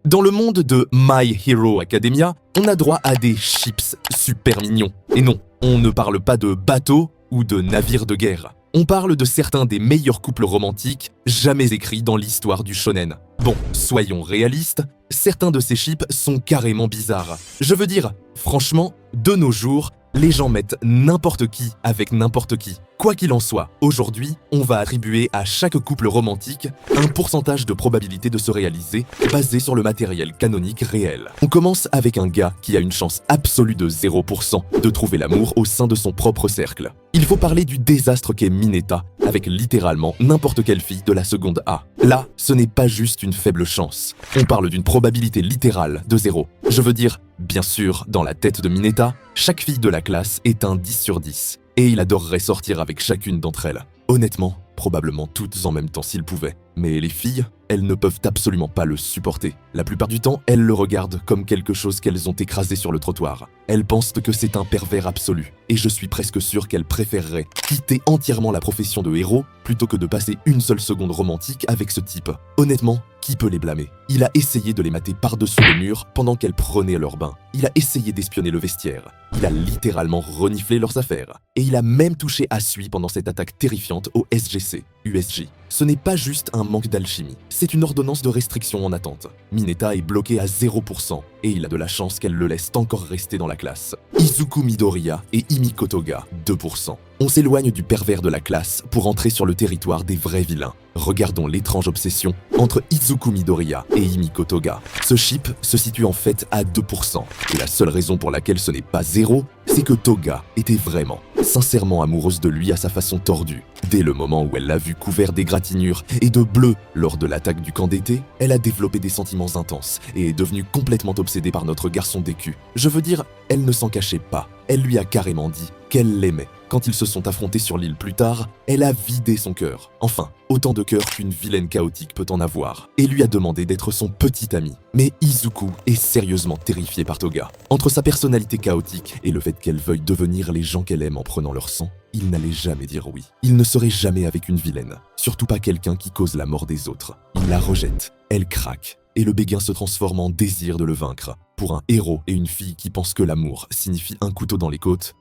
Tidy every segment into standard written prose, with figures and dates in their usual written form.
Dans le monde de My Hero Academia, on a droit à des chips super mignons. Et non, on ne parle pas de bateaux ou de navires de guerre. On parle de certains des meilleurs couples romantiques jamais écrits dans l'histoire du shonen. Bon, soyons réalistes, certains de ces chips sont carrément bizarres. Je veux dire, franchement, de nos jours, les gens mettent n'importe qui avec n'importe qui. Quoi qu'il en soit, aujourd'hui, on va attribuer à chaque couple romantique un pourcentage de probabilité de se réaliser basé sur le matériel canonique réel. On commence avec un gars qui a une chance absolue de 0% de trouver l'amour au sein de son propre cercle. Il faut parler du désastre qu'est Mineta, avec littéralement n'importe quelle fille de la seconde A. Là, ce n'est pas juste une faible chance. On parle d'une probabilité littérale de 0. Je veux dire, bien sûr, dans la tête de Mineta, chaque fille de la classe est un 10 sur 10. Et il adorerait sortir avec chacune d'entre elles. Honnêtement, probablement toutes en même temps s'il pouvait. Mais les filles, elles ne peuvent absolument pas le supporter. La plupart du temps, elles le regardent comme quelque chose qu'elles ont écrasé sur le trottoir. Elles pensent que c'est un pervers absolu. Et je suis presque sûr qu'elles préféreraient quitter entièrement la profession de héros plutôt que de passer une seule seconde romantique avec ce type. Honnêtement, qui peut les blâmer? Il a essayé de les mater par-dessus le mur pendant qu'elles prenaient leur bain. Il a essayé d'espionner le vestiaire. Il a littéralement reniflé leurs affaires. Et il a même touché à Sui pendant cette attaque terrifiante au SGC, USJ. Ce n'est pas juste un manque d'alchimie, c'est une ordonnance de restriction en attente. Mineta est bloqué à 0% et il a de la chance qu'elle le laisse encore rester dans la classe. Izuku Midoriya et Himiko Toga, 2%. On s'éloigne du pervers de la classe pour entrer sur le territoire des vrais vilains. Regardons l'étrange obsession entre Izuku Midoriya et Himiko Toga. Ce chip se situe en fait à 2%. Et la seule raison pour laquelle ce n'est pas 0, c'est que Toga était vraiment, sincèrement amoureuse de lui à sa façon tordue. Dès le moment où elle l'a vu couvert d'égratignures et de bleu lors de l'attaque du camp d'été, elle a développé des sentiments intenses et est devenue complètement obsédée par notre garçon d'écu. Je veux dire, elle ne s'en cachait pas. Elle lui a carrément dit qu'elle l'aimait. Quand ils se sont affrontés sur l'île plus tard, elle a vidé son cœur. Enfin, autant de cœur qu'une vilaine chaotique peut en avoir. Et lui a demandé d'être son petit ami. Mais Izuku est sérieusement terrifié par Toga. Entre sa personnalité chaotique et le fait qu'elle veuille devenir les gens qu'elle aime en prenant leur sang, il n'allait jamais dire oui. Il ne serait jamais avec une vilaine. Surtout pas quelqu'un qui cause la mort des autres. Il la rejette. Elle craque. Et le béguin se transforme en désir de le vaincre. Pour un héros et une fille qui pensent que l'amour signifie un couteau dans les côtes,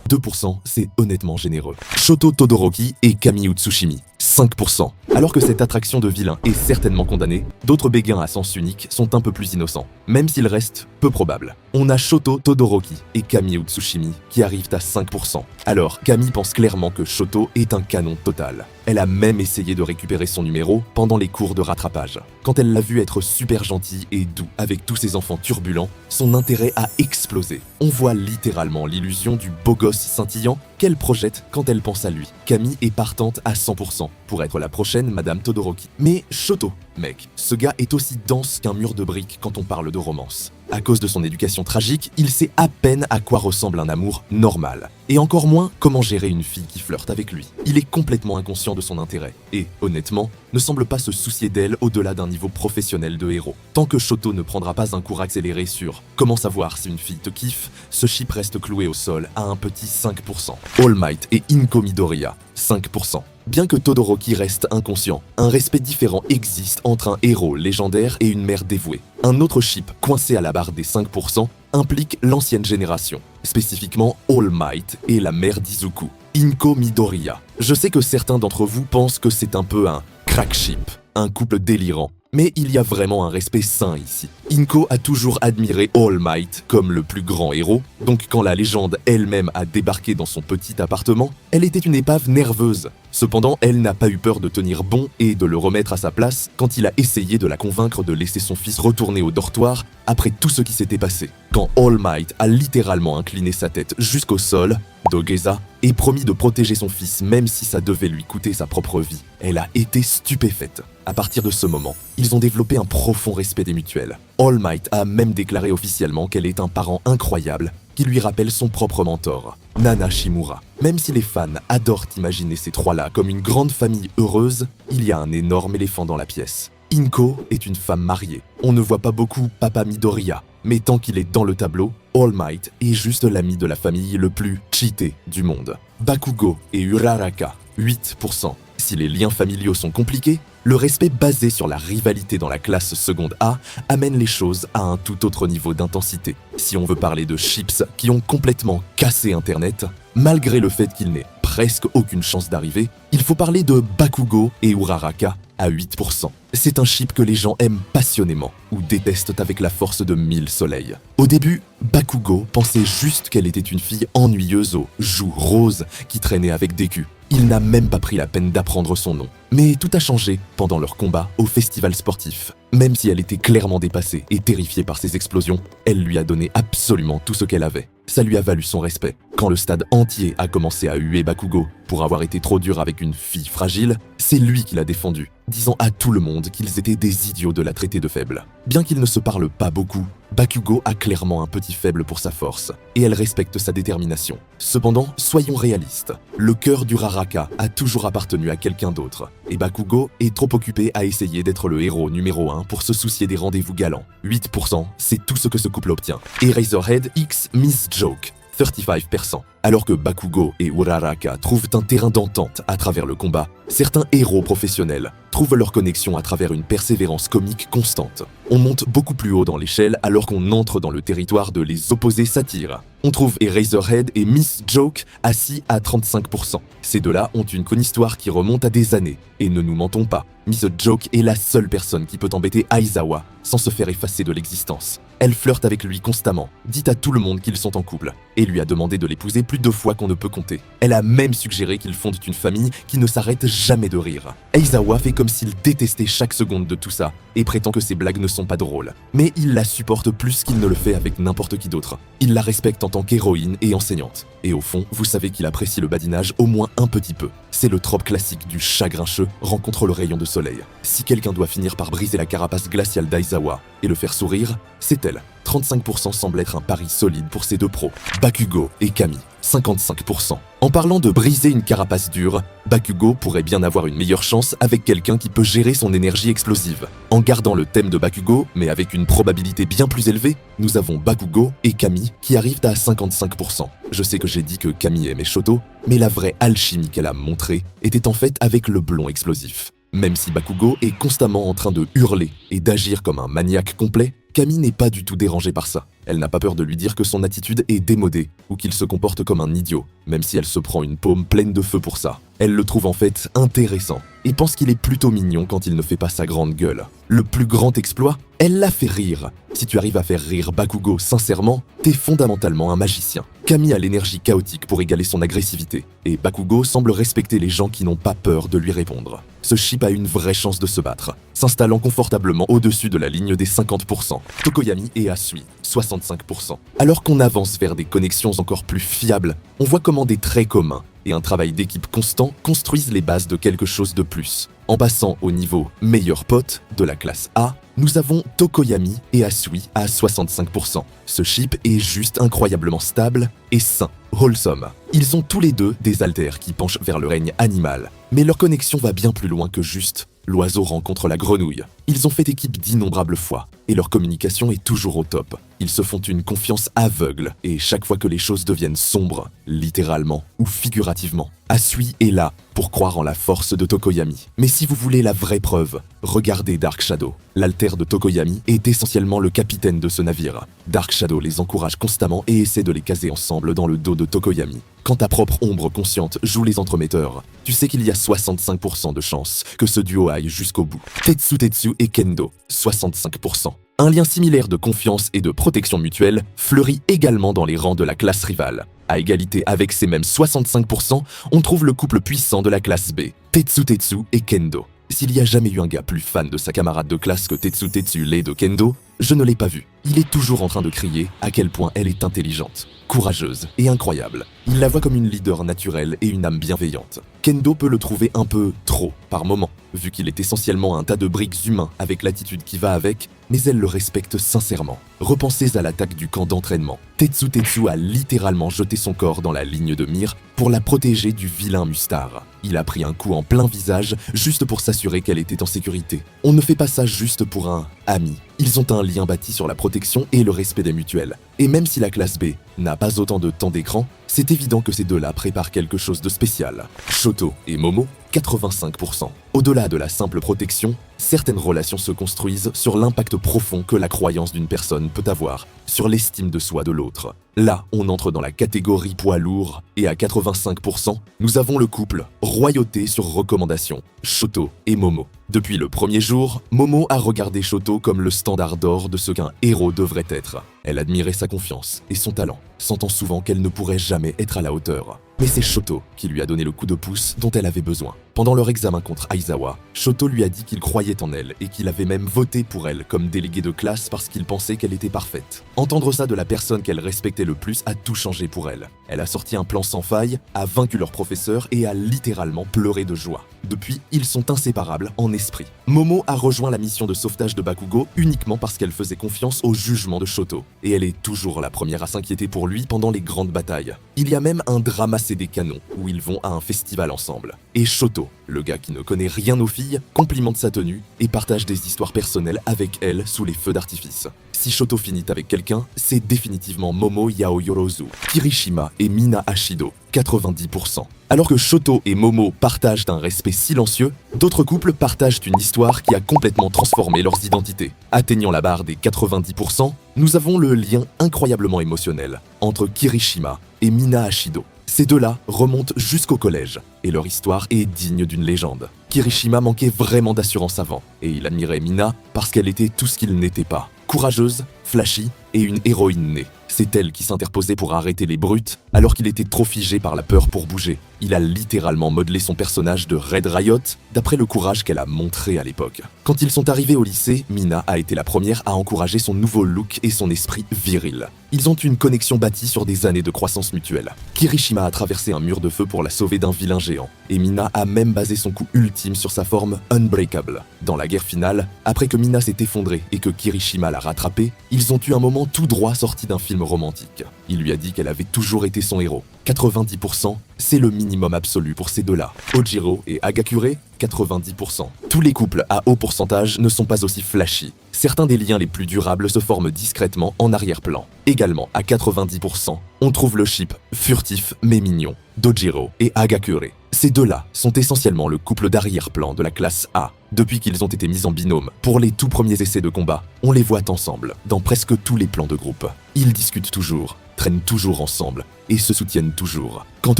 2%, c'est honnêtement généreux. Shoto Todoroki et Kami Utsushimi, 5%. Alors que cette attraction de vilain est certainement condamnée, d'autres béguins à sens unique sont un peu plus innocents, même s'ils restent peu probables. On a Shoto Todoroki et Kami Utsushimi qui arrivent à 5%. Alors, Kami pense clairement que Shoto est un canon total. Elle a même essayé de récupérer son numéro pendant les cours de rattrapage. Quand elle l'a vu être super gentil et doux avec tous ses enfants turbulents, son intérêt a explosé. On voit littéralement l'illusion du beau gosse scintillant qu'elle projette quand elle pense à lui. Kami est partante à 100% pour être la prochaine Madame Todoroki. Mais Shoto, mec, ce gars est aussi dense qu'un mur de briques quand on parle de romance. À cause de son éducation tragique, il sait à peine à quoi ressemble un amour normal. Et encore moins comment gérer une fille qui flirte avec lui. Il est complètement inconscient de son intérêt. Et, honnêtement, ne semble pas se soucier d'elle au-delà d'un niveau professionnel de héros. Tant que Shoto ne prendra pas un cours accéléré sur comment savoir si une fille te kiffe, ce chip reste cloué au sol à un petit 5%. All Might et Inko Midoriya, 5%. Bien que Todoroki reste inconscient, un respect différent existe entre un héros légendaire et une mère dévouée. Un autre chip coincé à la barre des 5% implique l'ancienne génération, spécifiquement All Might et la mère d'Izuku, Inko Midoriya. Je sais que certains d'entre vous pensent que c'est un peu un crack ship, un couple délirant. Mais il y a vraiment un respect sain ici. Inko a toujours admiré All Might comme le plus grand héros, donc quand la légende elle-même a débarqué dans son petit appartement, elle était une épave nerveuse. Cependant, elle n'a pas eu peur de tenir bon et de le remettre à sa place quand il a essayé de la convaincre de laisser son fils retourner au dortoir après tout ce qui s'était passé. Quand All Might a littéralement incliné sa tête jusqu'au sol, Dogeza, et promis de protéger son fils même si ça devait lui coûter sa propre vie, elle a été stupéfaite. À partir de ce moment, ils ont développé un profond respect des mutuelles. All Might a même déclaré officiellement qu'elle est un parent incroyable qui lui rappelle son propre mentor, Nana Shimura. Même si les fans adorent imaginer ces trois-là comme une grande famille heureuse, il y a un énorme éléphant dans la pièce. Inko est une femme mariée. On ne voit pas beaucoup Papa Midoriya, mais tant qu'il est dans le tableau, All Might est juste l'ami de la famille le plus cheaté du monde. Bakugo et Uraraka, 8%. Si les liens familiaux sont compliqués, Le respect basé sur la rivalité dans la classe seconde A amène les choses à un tout autre niveau d'intensité. Si on veut parler de chips qui ont complètement cassé Internet, malgré le fait qu'il n'ait presque aucune chance d'arriver, il faut parler de Bakugo et Uraraka à 8%. C'est un chip que les gens aiment passionnément ou détestent avec la force de 1000 soleils. Au début, Bakugo pensait juste qu'elle était une fille ennuyeuse aux joues roses qui traînait avec Deku. Il n'a même pas pris la peine d'apprendre son nom. Mais tout a changé pendant leur combat au festival sportif. Même si elle était clairement dépassée et terrifiée par ses explosions, elle lui a donné absolument tout ce qu'elle avait. Ça lui a valu son respect. Quand le stade entier a commencé à huer Bakugo pour avoir été trop dur avec une fille fragile, c'est lui qui l'a défendu, disant à tout le monde qu'ils étaient des idiots de la traiter de faible. Bien qu'ils ne se parlent pas beaucoup, Bakugo a clairement un petit faible pour sa force, et elle respecte sa détermination. Cependant, soyons réalistes, le cœur d'Uraraka a toujours appartenu à quelqu'un d'autre, et Bakugo est trop occupé à essayer d'être le héros numéro 1 pour se soucier des rendez-vous galants. 8%, c'est tout ce que ce couple obtient. Et Razorhead X Miss Joke, 35%. Alors que Bakugo et Uraraka trouvent un terrain d'entente à travers le combat, certains héros professionnels trouvent leur connexion à travers une persévérance comique constante. On monte beaucoup plus haut dans l'échelle alors qu'on entre dans le territoire de les opposés satires. On trouve Eraserhead et Miss Joke assis à 35%. Ces deux-là ont une histoire qui remonte à des années. Et ne nous mentons pas, Miss Joke est la seule personne qui peut embêter Aizawa sans se faire effacer de l'existence. Elle flirte avec lui constamment, dit à tout le monde qu'ils sont en couple, et lui a demandé de l'épouser plus de fois qu'on ne peut compter. Elle a même suggéré qu'ils fondent une famille qui ne s'arrête jamais de rire. Aizawa fait comme s'il détestait chaque seconde de tout ça, et prétend que ses blagues ne sont pas drôles. Mais il la supporte plus qu'il ne le fait avec n'importe qui d'autre. Il la respecte en tant qu'héroïne et enseignante. Et au fond, vous savez qu'il apprécie le badinage au moins un petit peu. C'est le trope classique du chat grincheux rencontre le rayon de soleil. Si quelqu'un doit finir par briser la carapace glaciale d'Aizawa et le faire sourire, c'est elle. 35% semble être un pari solide pour ces deux pros. Bakugo et Camille, 55%. En parlant de briser une carapace dure, Bakugo pourrait bien avoir une meilleure chance avec quelqu'un qui peut gérer son énergie explosive. En gardant le thème de Bakugo, mais avec une probabilité bien plus élevée, nous avons Bakugo et Camille qui arrivent à 55%. Je sais que j'ai dit que Camille aimait Shoto, mais la vraie alchimie qu'elle a montrée était en fait avec le blond explosif. Même si Bakugo est constamment en train de hurler et d'agir comme un maniaque complet, Camille n'est pas du tout dérangée par ça. Elle n'a pas peur de lui dire que son attitude est démodée ou qu'il se comporte comme un idiot, même si elle se prend une paume pleine de feu pour ça. Elle le trouve en fait intéressant et pense qu'il est plutôt mignon quand il ne fait pas sa grande gueule. Le plus grand exploit, elle l'a fait rire. Si tu arrives à faire rire Bakugo sincèrement, t'es fondamentalement un magicien. Camille a l'énergie chaotique pour égaler son agressivité, et Bakugo semble respecter les gens qui n'ont pas peur de lui répondre. Ce ship a une vraie chance de se battre, s'installant confortablement au-dessus de la ligne des 50%. Tokoyami et Asui, 65%. Alors qu'on avance vers des connexions encore plus fiables, on voit comment des traits communs et un travail d'équipe constant construisent les bases de quelque chose de plus. En passant au niveau meilleur pote de la classe A, nous avons Tokoyami et Asui à 65%. Ce ship est juste incroyablement stable et sain, wholesome. Ils ont tous les deux des alters qui penchent vers le règne animal, mais leur connexion va bien plus loin que juste l'oiseau rencontre la grenouille. Ils ont fait équipe d'innombrables fois, et leur communication est toujours au top. Ils se font une confiance aveugle, et chaque fois que les choses deviennent sombres, littéralement ou figurativement, Asui est là pour croire en la force de Tokoyami. Mais si vous voulez la vraie preuve, regardez Dark Shadow. L'alter de Tokoyami est essentiellement le capitaine de ce navire. Dark Shadow les encourage constamment et essaie de les caser ensemble dans le dos de Tokoyami. Quand ta propre ombre consciente joue les entremetteurs, tu sais qu'il y a 65% de chances que ce duo aille jusqu'au bout. Tetsu et Kendo, 65%. Un lien similaire de confiance et de protection mutuelle fleurit également dans les rangs de la classe rivale. À égalité avec ces mêmes 65%, on trouve le couple puissant de la classe B, Tetsu et Kendo. S'il y a jamais eu un gars plus fan de sa camarade de classe que Tetsu l'est de Kendo, je ne l'ai pas vu. Il est toujours en train de crier à quel point elle est intelligente, courageuse et incroyable. Il la voit comme une leader naturelle et une âme bienveillante. Kendo peut le trouver un peu trop par moment, vu qu'il est essentiellement un tas de briques humains avec l'attitude qui va avec, mais elle le respecte sincèrement. Repensez à l'attaque du camp d'entraînement. Tetsu a littéralement jeté son corps dans la ligne de mire pour la protéger du vilain Mustar. Il a pris un coup en plein visage juste pour s'assurer qu'elle était en sécurité. On ne fait pas ça juste pour un ami. Ils ont un lien bâti sur la protection et le respect des mutuelles. Et même si la classe B n'a pas autant de temps d'écran, c'est évident que ces deux-là préparent quelque chose de spécial. Shoto et Momo, 85%. Au-delà de la simple protection, certaines relations se construisent sur l'impact profond que la croyance d'une personne peut avoir sur l'estime de soi de l'autre. Là, on entre dans la catégorie poids lourd et à 85%, nous avons le couple royauté sur recommandation, Shoto et Momo. Depuis le premier jour, Momo a regardé Shoto comme le standard d'or de ce qu'un héros devrait être. Elle admirait sa confiance et son talent, sentant souvent qu'elle ne pourrait jamais être à la hauteur. Mais c'est Shoto qui lui a donné le coup de pouce dont elle avait besoin. Pendant leur examen contre Aizawa, Shoto lui a dit qu'il croyait en elle et qu'il avait même voté pour elle comme déléguée de classe parce qu'il pensait qu'elle était parfaite. Entendre ça de la personne qu'elle respectait le plus a tout changé pour elle. Elle a sorti un plan sans faille, a vaincu leur professeur et a littéralement pleuré de joie. Depuis, ils sont inséparables en esprit. Momo a rejoint la mission de sauvetage de Bakugo uniquement parce qu'elle faisait confiance au jugement de Shoto. Et elle est toujours la première à s'inquiéter pour lui pendant les grandes batailles. Il y a même un drama CD canon où ils vont à un festival ensemble. Et Shoto, le gars qui ne connaît rien aux filles, complimente sa tenue et partage des histoires personnelles avec elle sous les feux d'artifice. Si Shoto finit avec quelqu'un, c'est définitivement Momo Yaoyorozu, Kirishima et Mina Ashido, 90%. Alors que Shoto et Momo partagent un respect silencieux, d'autres couples partagent une histoire qui a complètement transformé leurs identités. Atteignant la barre des 90%, nous avons le lien incroyablement émotionnel entre Kirishima et Mina Ashido. Ces deux-là remontent jusqu'au collège, et leur histoire est digne d'une légende. Kirishima manquait vraiment d'assurance avant, et il admirait Mina parce qu'elle était tout ce qu'il n'était pas. Courageuse, flashy et une héroïne née. C'est elle qui s'interposait pour arrêter les brutes, alors qu'il était trop figé par la peur pour bouger. Il a littéralement modelé son personnage de Red Riot d'après le courage qu'elle a montré à l'époque. Quand ils sont arrivés au lycée, Mina a été la première à encourager son nouveau look et son esprit viril. Ils ont une connexion bâtie sur des années de croissance mutuelle. Kirishima a traversé un mur de feu pour la sauver d'un vilain géant, et Mina a même basé son coup ultime sur sa forme unbreakable. Dans la guerre finale, après que Mina s'est effondrée et que Kirishima l'a rattrapée, ils ont eu un moment tout droit sorti d'un film romantique. Il lui a dit qu'elle avait toujours été son héros. 90%, c'est le minimum absolu pour ces deux-là. Ojiro et Agakure, 90%. Tous les couples à haut pourcentage ne sont pas aussi flashy. Certains des liens les plus durables se forment discrètement en arrière-plan. Également, à 90%, on trouve le ship furtif mais mignon d'Ojiro et Agakure. Ces deux-là sont essentiellement le couple d'arrière-plan de la classe A. Depuis qu'ils ont été mis en binôme pour les tout premiers essais de combat, on les voit ensemble dans presque tous les plans de groupe. Ils discutent toujours, traînent toujours ensemble et se soutiennent toujours. Quand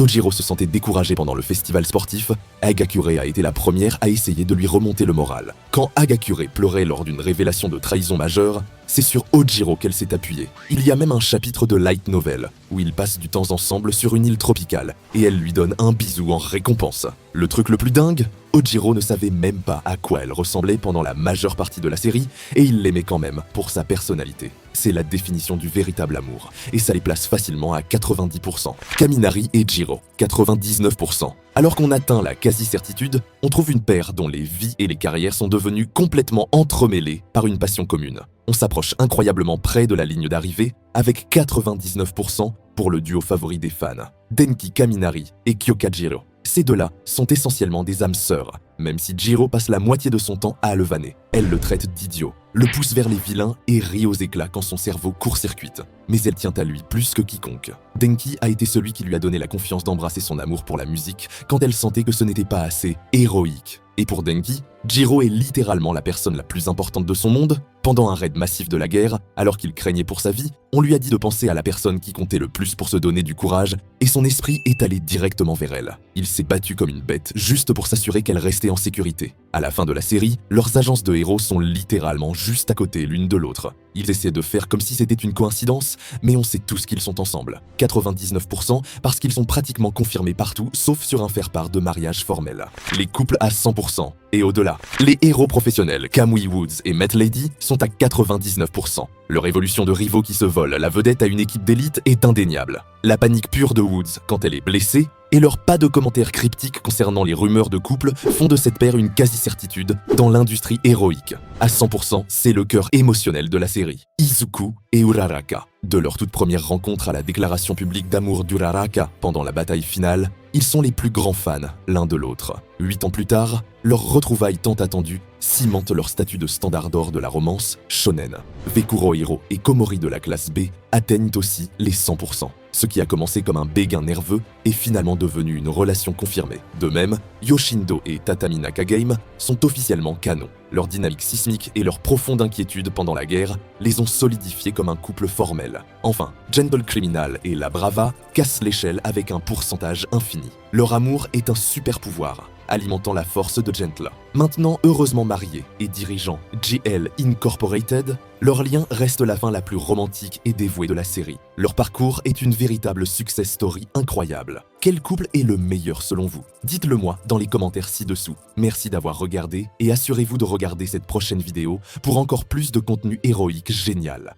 Ojiro se sentait découragé pendant le festival sportif, Agakure a été la première à essayer de lui remonter le moral. Quand Agakure pleurait lors d'une révélation de trahison majeure, c'est sur Ojiro qu'elle s'est appuyée. Il y a même un chapitre de light novel où ils passent du temps ensemble sur une île tropicale et elle lui donne un bisou en récompense. Le truc le plus dingue, Ojiro ne savait même pas à quoi elle ressemblait pendant la majeure partie de la série et il l'aimait quand même pour sa personnalité. C'est la définition du véritable amour et ça les place facilement à 90%. Kaminari et Jiro, 99%. Alors qu'on atteint la quasi-certitude, on trouve une paire dont les vies et les carrières sont devenues complètement entremêlées par une passion commune. On s'approche incroyablement près de la ligne d'arrivée avec 99% pour le duo favori des fans, Denki Kaminari et Kyoka Jiro. Ces deux-là sont essentiellement des âmes sœurs, même si Jiro passe la moitié de son temps à le vanner. Elle le traite d'idiot, le pousse vers les vilains et rit aux éclats quand son cerveau court-circuite. Mais elle tient à lui plus que quiconque. Denki a été celui qui lui a donné la confiance d'embrasser son amour pour la musique quand elle sentait que ce n'était pas assez héroïque. Et pour Denki, Jiro est littéralement la personne la plus importante de son monde. Pendant un raid massif de la guerre, alors qu'il craignait pour sa vie, on lui a dit de penser à la personne qui comptait le plus pour se donner du courage, et son esprit est allé directement vers elle. Il s'est battu comme une bête, juste pour s'assurer qu'elle restait en sécurité. À la fin de la série, leurs agences de héros sont littéralement juste à côté l'une de l'autre. Ils essaient de faire comme si c'était une coïncidence, mais on sait tous qu'ils sont ensemble. 99% parce qu'ils sont pratiquement confirmés partout, sauf sur un faire-part de mariage formel. Les couples à 100%. Et au-delà, les héros professionnels Kamui Woods et Met Lady sont à 99%. Leur évolution de rivaux qui se volent la vedette à une équipe d'élite est indéniable. La panique pure de Woods quand elle est blessée, et leurs pas de commentaires cryptiques concernant les rumeurs de couple font de cette paire une quasi-certitude dans l'industrie héroïque. À 100%, c'est le cœur émotionnel de la série. Izuku et Uraraka. De leur toute première rencontre à la déclaration publique d'amour d'Uraraka pendant la bataille finale, ils sont les plus grands fans l'un de l'autre. 8 ans plus tard, leurs retrouvailles tant attendues cimentent leur statut de standard d'or de la romance shonen. Vekuro Hiro et Komori de la classe B atteignent aussi les 100%. Ce qui a commencé comme un béguin nerveux est finalement devenu une relation confirmée. De même, Yoshindo et Tatami Nakagame sont officiellement canons. Leur dynamique sismique et leur profonde inquiétude pendant la guerre les ont solidifiés comme un couple formel. Enfin, Gentle Criminal et La Brava cassent l'échelle avec un pourcentage infini. Leur amour est un super pouvoir, alimentant la force de Gentle. Maintenant heureusement mariés et dirigeant GL Incorporated, leur lien reste la fin la plus romantique et dévouée de la série. Leur parcours est une véritable success story incroyable. Quel couple est le meilleur selon vous? Dites-le moi dans les commentaires ci-dessous. Merci d'avoir regardé et assurez-vous de regarder cette prochaine vidéo pour encore plus de contenu héroïque génial.